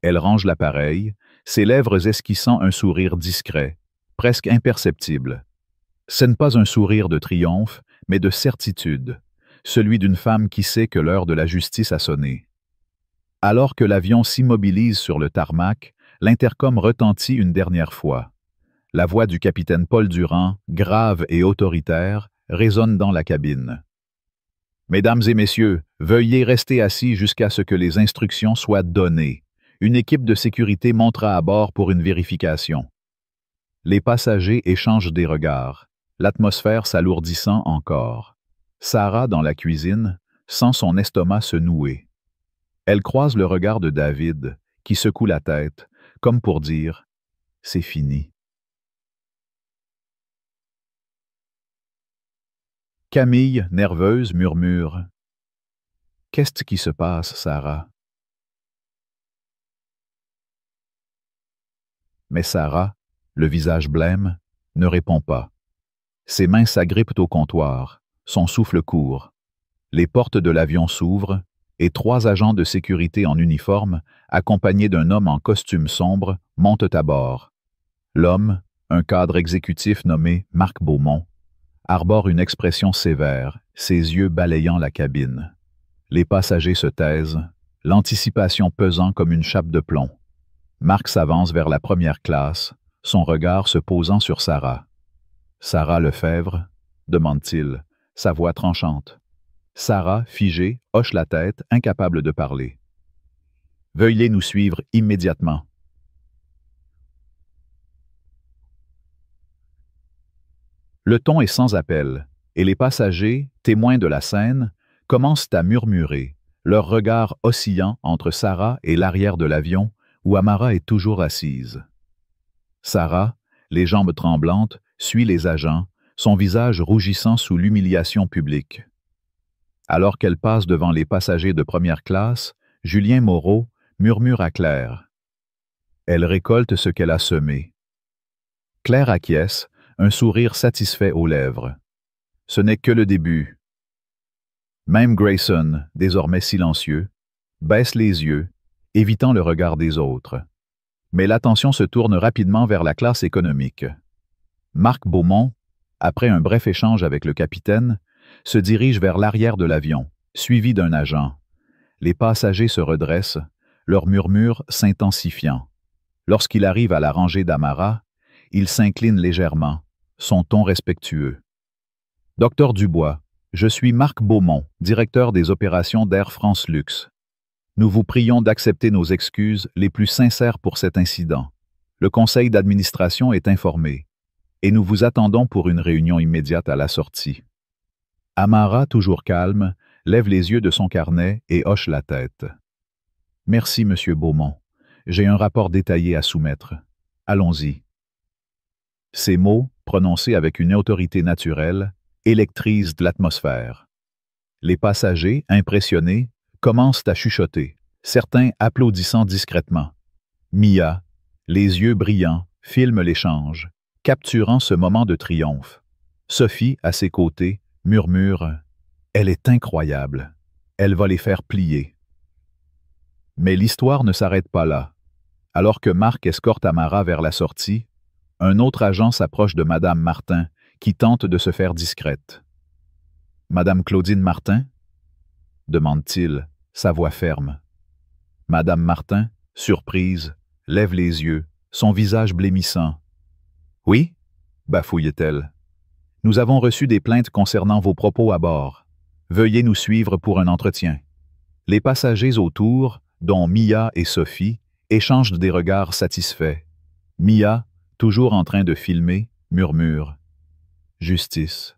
Elle range l'appareil, ses lèvres esquissant un sourire discret, presque imperceptible. Ce n'est pas un sourire de triomphe, mais de certitude, celui d'une femme qui sait que l'heure de la justice a sonné. Alors que l'avion s'immobilise sur le tarmac, l'intercom retentit une dernière fois. La voix du capitaine Paul Durand, grave et autoritaire, résonne dans la cabine. « Mesdames et messieurs, veuillez rester assis jusqu'à ce que les instructions soient données. Une équipe de sécurité montera à bord pour une vérification. » Les passagers échangent des regards, l'atmosphère s'alourdissant encore. Sarah, dans la cuisine, sent son estomac se nouer. Elle croise le regard de David, qui secoue la tête, comme pour dire « c'est fini ». Camille, nerveuse, murmure « Qu'est-ce qui se passe, Sarah? » Mais Sarah, le visage blême, ne répond pas. Ses mains s'agrippent au comptoir, son souffle court. Les portes de l'avion s'ouvrent et 3 agents de sécurité en uniforme, accompagnés d'un homme en costume sombre, montent à bord. L'homme, un cadre exécutif nommé Marc Beaumont, arbore une expression sévère, ses yeux balayant la cabine. Les passagers se taisent, l'anticipation pesant comme une chape de plomb. Marc s'avance vers la première classe, son regard se posant sur Sarah. « Sarah Lefebvre ?» demande-t-il, sa voix tranchante. Sarah, figée, hoche la tête, incapable de parler. « Veuillez nous suivre immédiatement. » Le ton est sans appel, et les passagers, témoins de la scène, commencent à murmurer, leur regard oscillant entre Sarah et l'arrière de l'avion, où Amara est toujours assise. Sarah, les jambes tremblantes, suit les agents, son visage rougissant sous l'humiliation publique. Alors qu'elle passe devant les passagers de première classe, Julien Moreau murmure à Claire. Elle récolte ce qu'elle a semé. Claire acquiesce, un sourire satisfait aux lèvres. Ce n'est que le début. Même Grayson, désormais silencieux, baisse les yeux, évitant le regard des autres. Mais l'attention se tourne rapidement vers la classe économique. Marc Beaumont, après un bref échange avec le capitaine, se dirige vers l'arrière de l'avion, suivi d'un agent. Les passagers se redressent, leur murmure s'intensifiant. Lorsqu'il arrive à la rangée d'Amara, il s'incline légèrement, son ton respectueux. « Docteur Dubois, je suis Marc Beaumont, directeur des opérations d'Air France Luxe. Nous vous prions d'accepter nos excuses les plus sincères pour cet incident. Le conseil d'administration est informé, et nous vous attendons pour une réunion immédiate à la sortie. » Amara, toujours calme, lève les yeux de son carnet et hoche la tête. « Merci, Monsieur Beaumont. J'ai un rapport détaillé à soumettre. Allons-y. » Ces mots, prononcés avec une autorité naturelle, électrisent l'atmosphère. Les passagers, impressionnés, commencent à chuchoter, certains applaudissant discrètement. Mia, les yeux brillants, filme l'échange, capturant ce moment de triomphe. Sophie, à ses côtés, murmure « Elle est incroyable. Elle va les faire plier. » Mais l'histoire ne s'arrête pas là. Alors que Marc escorte Amara vers la sortie, un autre agent s'approche de Madame Martin, qui tente de se faire discrète. « Madame Claudine Martin ?» demande-t-il, sa voix ferme. Madame Martin, surprise, lève les yeux, son visage blêmissant. « Oui ?» bafouille-t-elle. « Nous avons reçu des plaintes concernant vos propos à bord. Veuillez nous suivre pour un entretien. » Les passagers autour, dont Mia et Sophie, échangent des regards satisfaits. Mia, toujours en train de filmer, murmure « Justice ».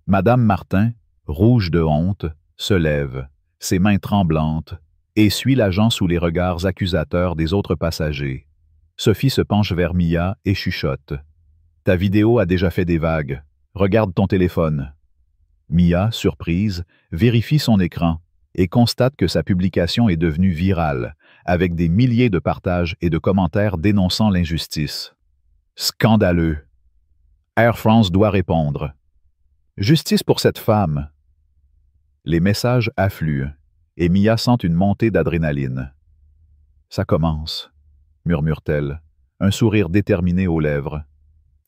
Madame Martin, rouge de honte, se lève, ses mains tremblantes, et suit l'agent sous les regards accusateurs des autres passagers. Sophie se penche vers Mia et chuchote. « Ta vidéo a déjà fait des vagues. Regarde ton téléphone. » Mia, surprise, vérifie son écran et constate que sa publication est devenue virale, avec des milliers de partages et de commentaires dénonçant l'injustice. Scandaleux! Air France doit répondre. Justice pour cette femme! Les messages affluent, et Mia sent une montée d'adrénaline. Ça commence, murmure-t-elle, un sourire déterminé aux lèvres.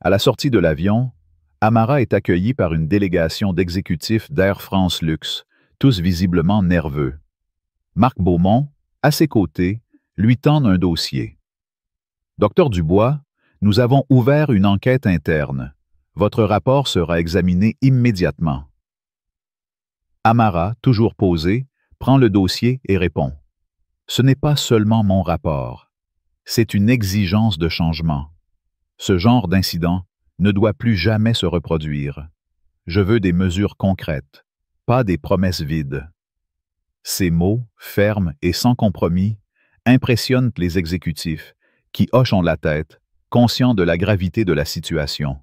À la sortie de l'avion, Amara est accueillie par une délégation d'exécutifs d'Air France Luxe, tous visiblement nerveux. Marc Beaumont, à ses côtés, lui tend un dossier. Docteur Dubois, nous avons ouvert une enquête interne. Votre rapport sera examiné immédiatement. Amara, toujours posé, prend le dossier et répond. Ce n'est pas seulement mon rapport. C'est une exigence de changement. Ce genre d'incident ne doit plus jamais se reproduire. Je veux des mesures concrètes, pas des promesses vides. Ces mots, fermes et sans compromis, impressionnent les exécutifs, qui hochent la tête, conscients de la gravité de la situation.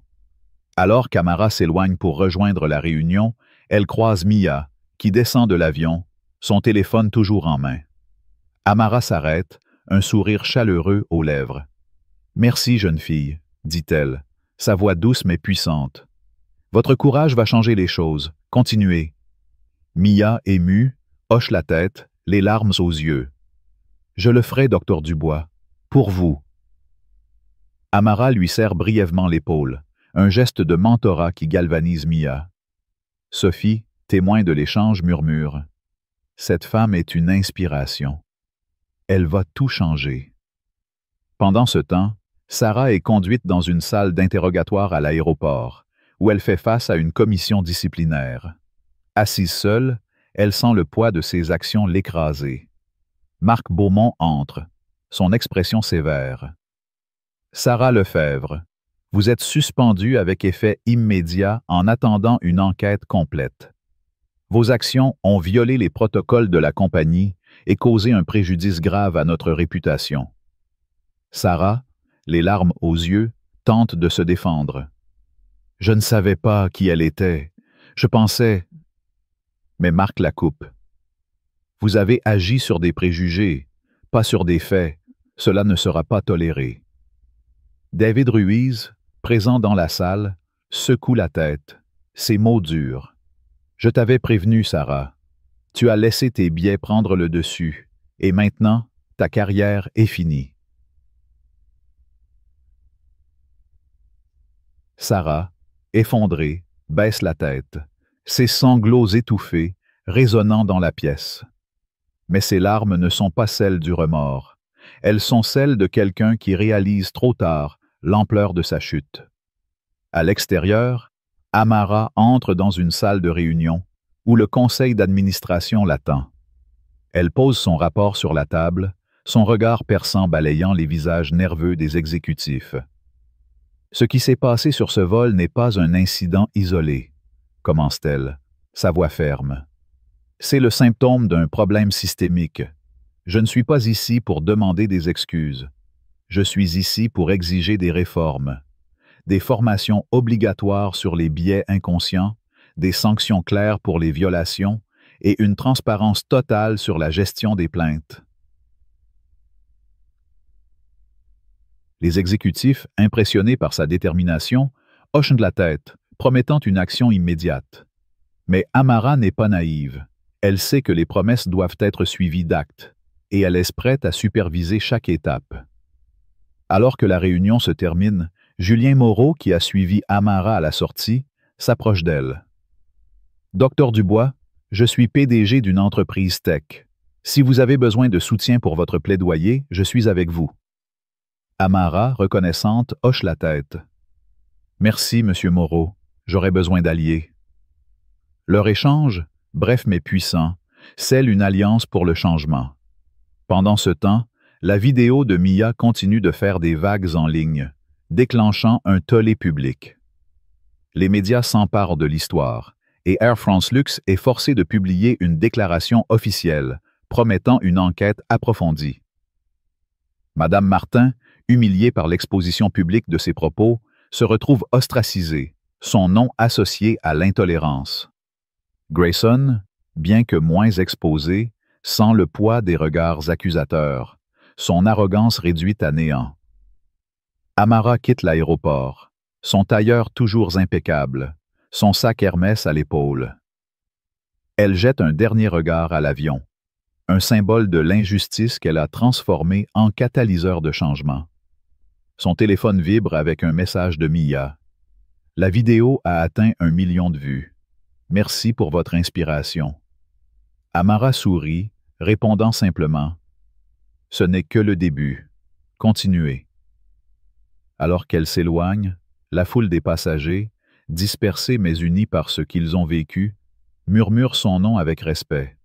Alors qu'Amara s'éloigne pour rejoindre la réunion, elle croise Mia, qui descend de l'avion, son téléphone toujours en main. Amara s'arrête, un sourire chaleureux aux lèvres. « Merci, jeune fille, » dit-elle, sa voix douce mais puissante. « Votre courage va changer les choses. Continuez. » Mia, émue, hoche la tête, les larmes aux yeux. « Je le ferai, docteur Dubois. Pour vous. » Amara lui serre brièvement l'épaule, un geste de mentorat qui galvanise Mia. Sophie, témoin de l'échange, murmure. « Cette femme est une inspiration. Elle va tout changer. » Pendant ce temps, Sarah est conduite dans une salle d'interrogatoire à l'aéroport, où elle fait face à une commission disciplinaire. Assise seule, elle sent le poids de ses actions l'écraser. Marc Beaumont entre, son expression sévère. « Sarah Lefebvre, vous êtes suspendue avec effet immédiat en attendant une enquête complète. Vos actions ont violé les protocoles de la compagnie et causé un préjudice grave à notre réputation. » Sarah, les larmes aux yeux, tente de se défendre. « Je ne savais pas qui elle était. Je pensais... » Mais Marc la coupe. « Vous avez agi sur des préjugés, pas sur des faits. Cela ne sera pas toléré. » David Ruiz, présent dans la salle, secoue la tête, ses mots durs. « Je t'avais prévenu, Sarah. Tu as laissé tes biais prendre le dessus, et maintenant, ta carrière est finie. » Sarah, effondrée, baisse la tête, ses sanglots étouffés, résonnant dans la pièce. Mais ses larmes ne sont pas celles du remords. Elles sont celles de quelqu'un qui réalise trop tard l'ampleur de sa chute. À l'extérieur, Amara entre dans une salle de réunion où le conseil d'administration l'attend. Elle pose son rapport sur la table, son regard perçant balayant les visages nerveux des exécutifs. Ce qui s'est passé sur ce vol n'est pas un incident isolé, commence-t-elle, sa voix ferme. C'est le symptôme d'un problème systémique. Je ne suis pas ici pour demander des excuses. Je suis ici pour exiger des réformes, des formations obligatoires sur les biais inconscients, des sanctions claires pour les violations et une transparence totale sur la gestion des plaintes. Les exécutifs, impressionnés par sa détermination, hochent de la tête, promettant une action immédiate. Mais Amara n'est pas naïve. Elle sait que les promesses doivent être suivies d'actes, et elle est prête à superviser chaque étape. Alors que la réunion se termine, Julien Moreau, qui a suivi Amara à la sortie, s'approche d'elle. « Docteur Dubois, je suis PDG d'une entreprise tech. Si vous avez besoin de soutien pour votre plaidoyer, je suis avec vous. » Amara, reconnaissante, hoche la tête. « Merci, Monsieur Moreau, j'aurais besoin d'alliés. » Leur échange, bref mais puissant, scelle une alliance pour le changement. Pendant ce temps, la vidéo de Mia continue de faire des vagues en ligne, déclenchant un tollé public. Les médias s'emparent de l'histoire, et Air France Luxe est forcé de publier une déclaration officielle, promettant une enquête approfondie. Madame Martin, humiliée par l'exposition publique de ses propos, se retrouve ostracisée, son nom associé à l'intolérance. Grayson, bien que moins exposé, sent le poids des regards accusateurs, son arrogance réduite à néant. Amara quitte l'aéroport, son tailleur toujours impeccable, son sac Hermès à l'épaule. Elle jette un dernier regard à l'avion, un symbole de l'injustice qu'elle a transformé en catalyseur de changement. Son téléphone vibre avec un message de Mia. La vidéo a atteint 1 million de vues. Merci pour votre inspiration. Amara sourit, répondant simplement « Ce n'est que le début. Continuez. » Alors qu'elle s'éloigne, la foule des passagers, dispersés mais unis par ce qu'ils ont vécu, murmure son nom avec respect.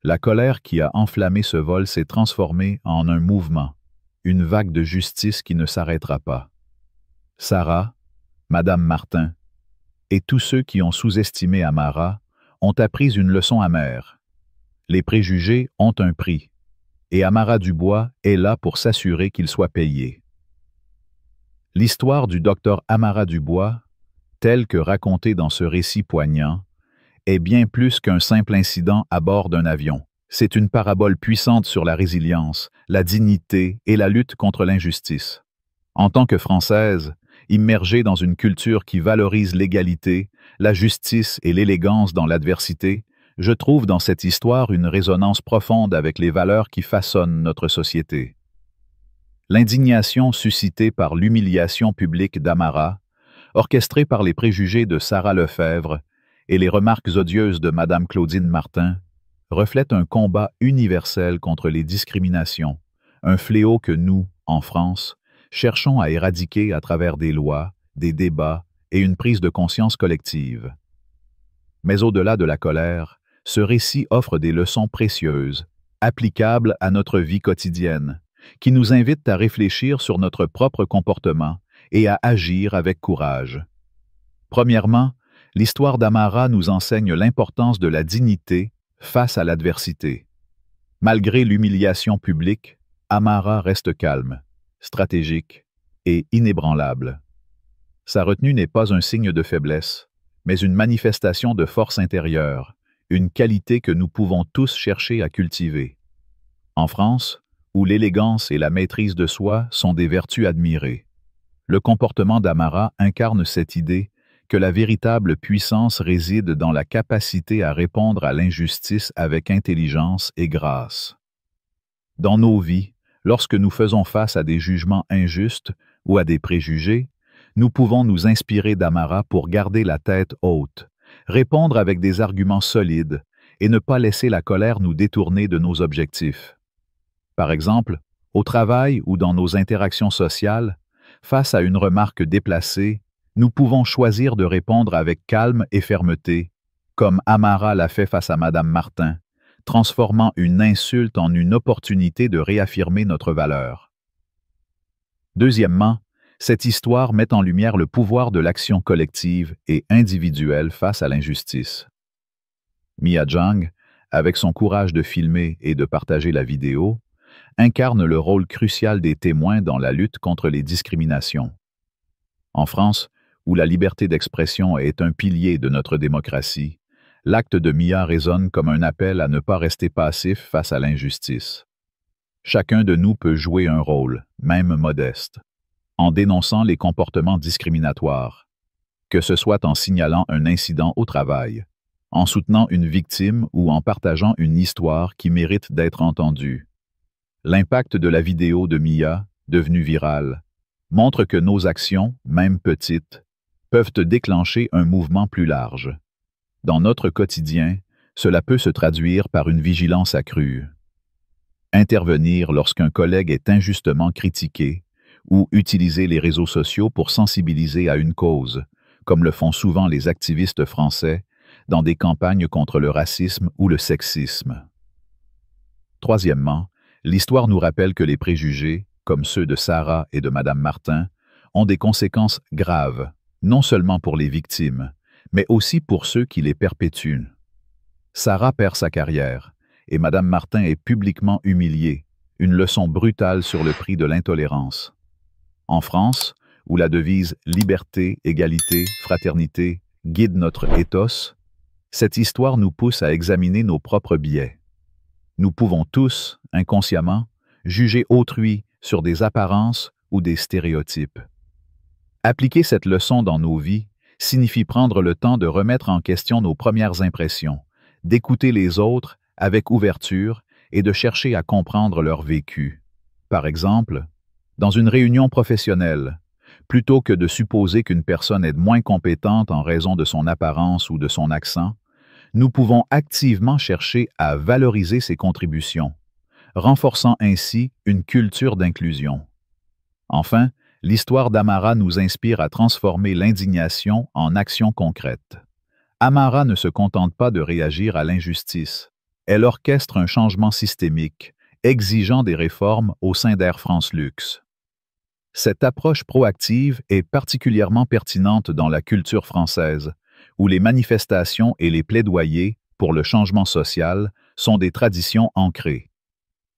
La colère qui a enflammé ce vol s'est transformée en un mouvement, une vague de justice qui ne s'arrêtera pas. Sarah, Madame Martin, et tous ceux qui ont sous-estimé Amara ont appris une leçon amère. Les préjugés ont un prix, et Amara Dubois est là pour s'assurer qu'il soit payé. L'histoire du docteur Amara Dubois, telle que racontée dans ce récit poignant, est bien plus qu'un simple incident à bord d'un avion. C'est une parabole puissante sur la résilience, la dignité et la lutte contre l'injustice. En tant que Française, immergée dans une culture qui valorise l'égalité, la justice et l'élégance dans l'adversité, je trouve dans cette histoire une résonance profonde avec les valeurs qui façonnent notre société. L'indignation suscitée par l'humiliation publique d'Amara, orchestrée par les préjugés de Sarah Lefèvre et les remarques odieuses de Madame Claudine Martin, reflète un combat universel contre les discriminations, un fléau que nous, en France, cherchons à éradiquer à travers des lois, des débats et une prise de conscience collective. Mais au-delà de la colère, ce récit offre des leçons précieuses, applicables à notre vie quotidienne, qui nous invitent à réfléchir sur notre propre comportement et à agir avec courage. Premièrement, l'histoire d'Amara nous enseigne l'importance de la dignité face à l'adversité. Malgré l'humiliation publique, Amara reste calme, stratégique et inébranlable. Sa retenue n'est pas un signe de faiblesse, mais une manifestation de force intérieure, une qualité que nous pouvons tous chercher à cultiver. En France, où l'élégance et la maîtrise de soi sont des vertus admirées, le comportement d'Amara incarne cette idée que la véritable puissance réside dans la capacité à répondre à l'injustice avec intelligence et grâce. Dans nos vies, lorsque nous faisons face à des jugements injustes ou à des préjugés, nous pouvons nous inspirer d'Amara pour garder la tête haute, répondre avec des arguments solides et ne pas laisser la colère nous détourner de nos objectifs. Par exemple, au travail ou dans nos interactions sociales, face à une remarque déplacée, nous pouvons choisir de répondre avec calme et fermeté, comme Amara l'a fait face à Madame Martin, transformant une insulte en une opportunité de réaffirmer notre valeur. Deuxièmement, cette histoire met en lumière le pouvoir de l'action collective et individuelle face à l'injustice. Mia Jang, avec son courage de filmer et de partager la vidéo, incarne le rôle crucial des témoins dans la lutte contre les discriminations. En France, où la liberté d'expression est un pilier de notre démocratie, l'acte de Mia résonne comme un appel à ne pas rester passif face à l'injustice. Chacun de nous peut jouer un rôle, même modeste, en dénonçant les comportements discriminatoires, que ce soit en signalant un incident au travail, en soutenant une victime ou en partageant une histoire qui mérite d'être entendue. L'impact de la vidéo de Mia, devenue virale, montre que nos actions, même petites, peuvent déclencher un mouvement plus large. Dans notre quotidien, cela peut se traduire par une vigilance accrue. Intervenir lorsqu'un collègue est injustement critiqué ou utiliser les réseaux sociaux pour sensibiliser à une cause, comme le font souvent les activistes français dans des campagnes contre le racisme ou le sexisme. Troisièmement, l'histoire nous rappelle que les préjugés, comme ceux de Sarah et de Madame Martin, ont des conséquences graves, non seulement pour les victimes, mais aussi pour ceux qui les perpétuent. Sarah perd sa carrière, et Madame Martin est publiquement humiliée, une leçon brutale sur le prix de l'intolérance. En France, où la devise « Liberté, égalité, fraternité » guide notre ethos, cette histoire nous pousse à examiner nos propres biais. Nous pouvons tous, inconsciemment, juger autrui sur des apparences ou des stéréotypes. Appliquer cette leçon dans nos vies signifie prendre le temps de remettre en question nos premières impressions, d'écouter les autres avec ouverture et de chercher à comprendre leur vécu. Par exemple, dans une réunion professionnelle, plutôt que de supposer qu'une personne est moins compétente en raison de son apparence ou de son accent, Nous pouvons activement chercher à valoriser ces contributions, renforçant ainsi une culture d'inclusion. Enfin, l'histoire d'Amara nous inspire à transformer l'indignation en action concrète. Amara ne se contente pas de réagir à l'injustice. Elle orchestre un changement systémique, exigeant des réformes au sein d'Air France Luxe. Cette approche proactive est particulièrement pertinente dans la culture française, où les manifestations et les plaidoyers pour le changement social sont des traditions ancrées.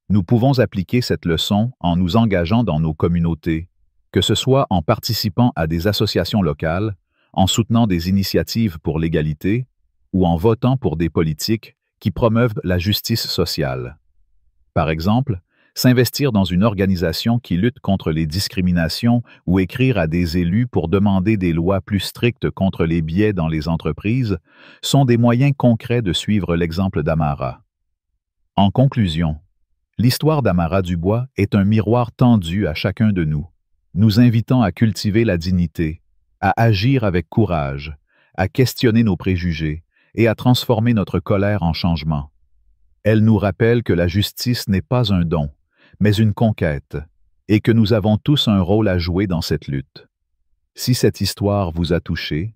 Nous pouvons appliquer cette leçon en nous engageant dans nos communautés, que ce soit en participant à des associations locales, en soutenant des initiatives pour l'égalité ou en votant pour des politiques qui promeuvent la justice sociale. Par exemple, s'investir dans une organisation qui lutte contre les discriminations ou écrire à des élus pour demander des lois plus strictes contre les biais dans les entreprises sont des moyens concrets de suivre l'exemple d'Amara. En conclusion, l'histoire d'Amara Dubois est un miroir tendu à chacun de nous, nous invitant à cultiver la dignité, à agir avec courage, à questionner nos préjugés et à transformer notre colère en changement. Elle nous rappelle que la justice n'est pas un don, mais une conquête, et que nous avons tous un rôle à jouer dans cette lutte. Si cette histoire vous a touché,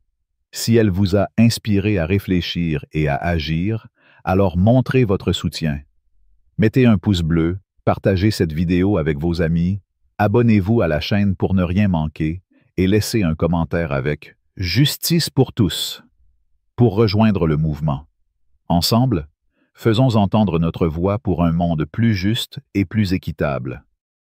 si elle vous a inspiré à réfléchir et à agir, alors montrez votre soutien. Mettez un pouce bleu, partagez cette vidéo avec vos amis, abonnez-vous à la chaîne pour ne rien manquer, et laissez un commentaire avec « Justice pour tous » pour rejoindre le mouvement. Ensemble, faisons entendre notre voix pour un monde plus juste et plus équitable.